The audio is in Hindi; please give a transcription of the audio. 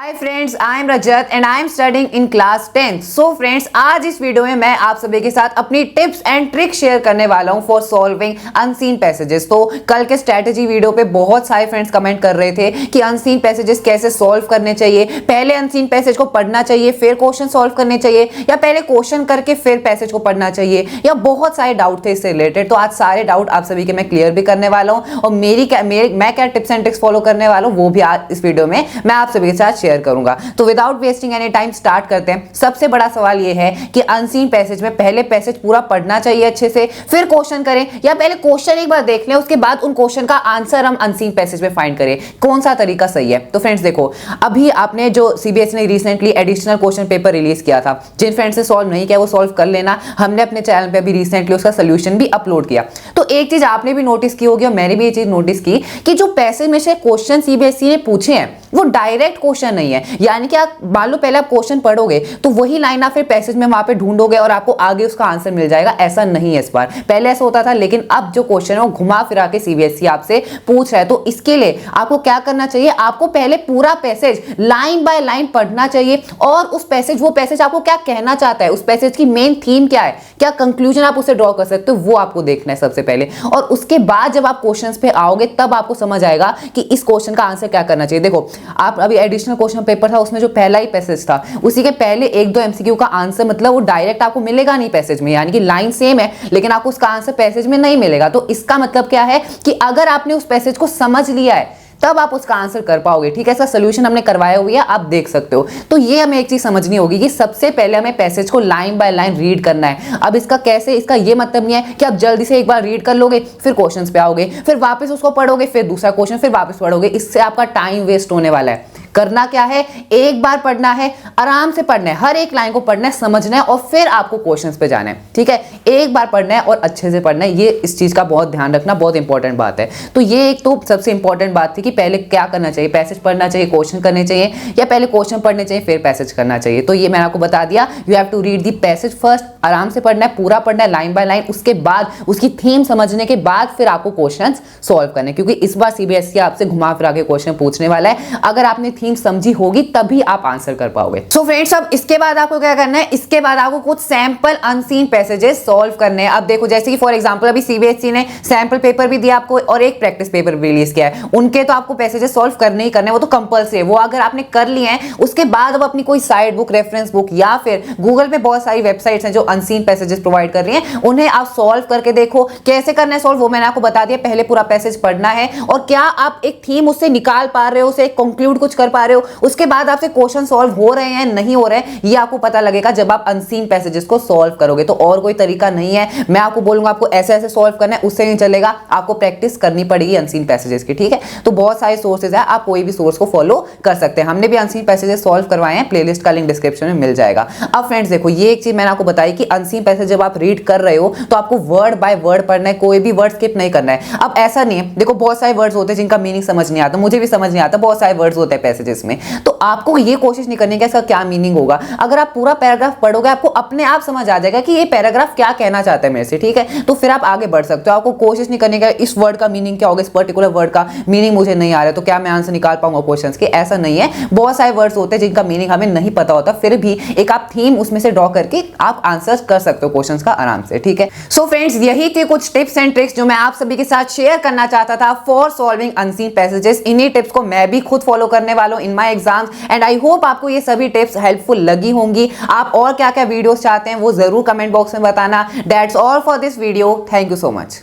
Hi friends, I am Rajat and I am studying in class 10th। So friends, आज इस वीडियो में मैं आप सभी के साथ अपनी टिप्स एंड ट्रिक्स शेयर करने वाला हूं फॉर सॉल्विंग अनसीन पैसेजेस। तो कल के स्ट्रेटेजी वीडियो पे बहुत सारे फ्रेंड्स कमेंट कर रहे थे कि अनसीन पैसेजेस कैसे सॉल्व करने चाहिए, पहले अनसीन पैसेज को पढ़ना चाहिए फिर क्वेश्चन सॉल्व करने चाहिए, या पहले क्वेश्चन करके फिर पैसेज को पढ़ना चाहिए, या बहुत सारे डाउट थे इससे रिलेटेड। तो आज सारे डाउट आप सभी के मैं क्लियर भी करने वाला हूं और मैं क्या टिप्स एंड ट्रिक्स फॉलो करने वाला हूं वो भी आज इस वीडियो में मैं आप सभी के साथ शेयर करूंगा। तो without wasting any time start करते हैं। सबसे बड़ा सवाल यह है कि अनसीन पैसेज में पहले पैसेज पूरा पढ़ना चाहिए अच्छे से, फिर क्वेश्चन करें, या पहले क्वेश्चन एक बार देख लें उसके बाद उन क्वेश्चन का आंसर हम अनसीन पैसेज में फाइंड करें। कौन सा तरीका सही है? तो फ्रेंड्स देखो, अभी आपने जो सीबीएसई ने recently additional question paper release किया था, जिन फ्रेंड्स ने सॉल्व नहीं किया वो सॉल्व कर लेना। हमने अपने चैनल पे अभी रिसेंटली उसका सोल्यूशन भी अपलोड किया। तो एक चीज आपने भी नोटिस की होगी और मैंने भी ये चीज नोटिस की कि जो पैसेज में से क्वेश्चन सीबीएसई ने पूछे हैं वो डायरेक्ट क्वेश्चन नहीं है। यानी कि आप मान लो पहले आप क्वेश्चन पढ़ोगे तो वही लाइन आप फिर पैसेज में वहां पे ढूंढोगे और आपको आगे उसका आंसर मिल जाएगा। ऐसा नहीं है इस बार, पहले ऐसा होता था, लेकिन अब जो क्वेश्चन है वो घुमा फिरा के सीबीएसई आपसे पूछ रहा है। तो इसके लिए आपको क्या करना चाहिए? आपको पहले पूरा पैसेज लाइन बाय लाइन पढ़ना चाहिए और उस पैसेज वो पैसेज आपको क्या कहना चाहता है, उस पैसेज की मेन थीम क्या है, क्या कंक्लूजन आप उसे ड्रॉ कर सकते हो, वो आपको देखना है सबसे पहले। और उसके बाद जब आप क्वेश्चंस पे आओगे तब आपको समझ आएगा कि इस क्वेश्चन का आंसर क्या करना चाहिए। देखो, आप अभी एडिशनल क्वेश्चन पेपर था, उसमें जो पहला ही पैसेज था उसी के पहले एक दो एमसीक्यू का आंसर, मतलब वो डायरेक्ट आपको मिलेगा नहीं पैसेज में, यानी कि लाइन सेम है लेकिन आपको उसका आंसर पैसेज में नहीं मिलेगा। तो इसका मतलब क्या है कि अगर आपने उस पैसेज को समझ लिया है तब आप उसका आंसर कर पाओगे। ठीक है, इसका सोल्यूशन हमने करवाया हुआ है, आप देख सकते हो। तो ये हमें एक चीज समझनी होगी कि सबसे पहले हमें पैसेज को लाइन बाय लाइन रीड करना है। अब इसका कैसे, इसका ये मतलब नहीं है कि आप जल्दी से एक बार रीड कर लोगे फिर क्वेश्चंस पे आओगे, फिर वापस उसको पढ़ोगे, फिर दूसरा क्वेश्चन, फिर वापस पढ़ोगे। इससे आपका टाइम वेस्ट होने वाला है। करना क्या है, एक बार पढ़ना है, आराम से पढ़ना है, हर एक लाइन को पढ़ना है, समझना है और फिर आपको क्वेश्चंस पे जाना है। ठीक है, एक बार पढ़ना है और अच्छे से पढ़ना है। ये इस चीज का बहुत ध्यान रखना, बहुत इंपॉर्टेंट बात है। तो ये एक तो सबसे इंपॉर्टेंट बात थी कि पहले क्या करना चाहिए, पैसेज पढ़ना चाहिए, क्वेश्चन करने चाहिए, या पहले क्वेश्चन पढ़ने चाहिए फिर पैसेज करना चाहिए। तो ये मैंने आपको बता दिया, you have to read the passage first, आराम से पढ़ना है, पूरा पढ़ना है लाइन बाय लाइन। उसके बाद उसकी थीम समझने के बाद फिर आपको क्वेश्चन सॉल्व करने, क्योंकि इस बार सीबीएसई आपसे घुमा फिरा के क्वेश्चन पूछने वाला है। अगर आपने थीम समझी होगी तभी आप आंसर कर पाओगे। सो फ्रेंड्स, अब इसके बाद आपको क्या करना है, इसके बाद आपको कुछ सैंपल अनसीन पैसेजेस सॉल्व करने हैं। अब देखो, जैसे कि फॉर एग्जांपल अभी सीबीएसई ने सैंपल पेपर भी दिया आपको और एक प्रैक्टिस पेपर भी रिलीज किया है। उनके तो आपको पैसेजेस सॉल्व करने ही करने, वो तो कंपल्सरी है। वो अगर आपने कर लिए हैं उसके बाद अब अपनी कोई साइड बुक, रेफरेंस बुक, या फिर गूगल पे बहुत सारी वेबसाइट्स हैं जो अनसीन पैसेजेस प्रोवाइड कर रही हैं, उन्हें आप सॉल्व करके देखो। कैसे करना है सॉल्व वो मैंने आपको बता दिया। पहले पूरा पैसेज पढ़ना है और क्या आप एक थीम उससे निकाल पा रहे हो, उसे कंक्लूड कुछ कर पा रहे हो, उसके बाद आपसे क्वेश्चन सॉल्व हो रहे हैं नहीं हो रहे हैं, ये आपको पता लगेगा जब आप अनसीन पैसेजेस को सॉल्व करोगे। तो और कोई तरीका नहीं है, मैं आपको बोलूंगा आपको ऐसे ऐसे सॉल्व करना है, उससे नहीं चलेगा, आपको प्रैक्टिस करनी पड़ेगी अनसीन पैसेजेस की। ठीक है, तो बहुत सारे सोर्सेज है, आप कोई भी सोर्स को फॉलो कर सकते हैं। हमने भी अनसीन पैसेजेस सॉल्व करवाए हैं, प्लेलिस्ट का लिंक डिस्क्रिप्शन में मिल जाएगा। अब फ्रेंड्स देखो, ये एक चीज मैंने आपको बताई कि अनसीन पैसेज जब आप रीड कर रहे हो तो आपको वर्ड बाय वर्ड पढ़ना है, कोई भी वर्ड स्किप नहीं करना है। अब ऐसा नहीं है, देखो बहुत सारे वर्ड्स होते हैं जिनका मीनिंग समझ नहीं आता, मुझे भी समझ नहीं आता, बहुत सारे वर्ड्स होते हैं पैसेजेस में। तो आपको ये कोशिश नहीं करनी कि इसका क्या मीनिंग होगा। अगर आप पूरा पैराग्राफ पढ़ोगे आपको अपने आप समझ आ जाएगा कि ये पैराग्राफ क्या कहना चाहता है मेरे से। ठीक है, तो फिर आप आगे बढ़ सकते हो। आपको कोशिश नहीं करनी कि इस वर्ड का मीनिंग क्या होगा, इस पर्टिकुलर वर्ड का मीनिंग मुझे नहीं आ रहा है तो क्या मैं आंसर निकाल पाऊंगा क्वेश्चंस के। ऐसा नहीं है, बहुत सारे वर्ड्स होते हैं जिनका मीनिंग हमें नहीं पता होता, फिर भी एक आप थीम उसमें से ड्रॉ करके आप आंसर कर सकते हो क्वेश्चंस का आराम से। ठीक है, सो फ्रेंड्स, यही थी कुछ टिप्स एंड ट्रिक्स जो मैं आप सभी के साथ शेयर करना चाहता था फॉर सॉल्विंग अनसीन पैसेजेस। इन्हीं टिप्स को मैं भी खुद फॉलो करने वाला हूं in my exams and I hope आपको ये सभी टिप्स हेल्पफुल लगी होंगी। आप और क्या क्या वीडियोस चाहते हैं वो जरूर कमेंट बॉक्स में बताना। That's all for this video, thank you so much.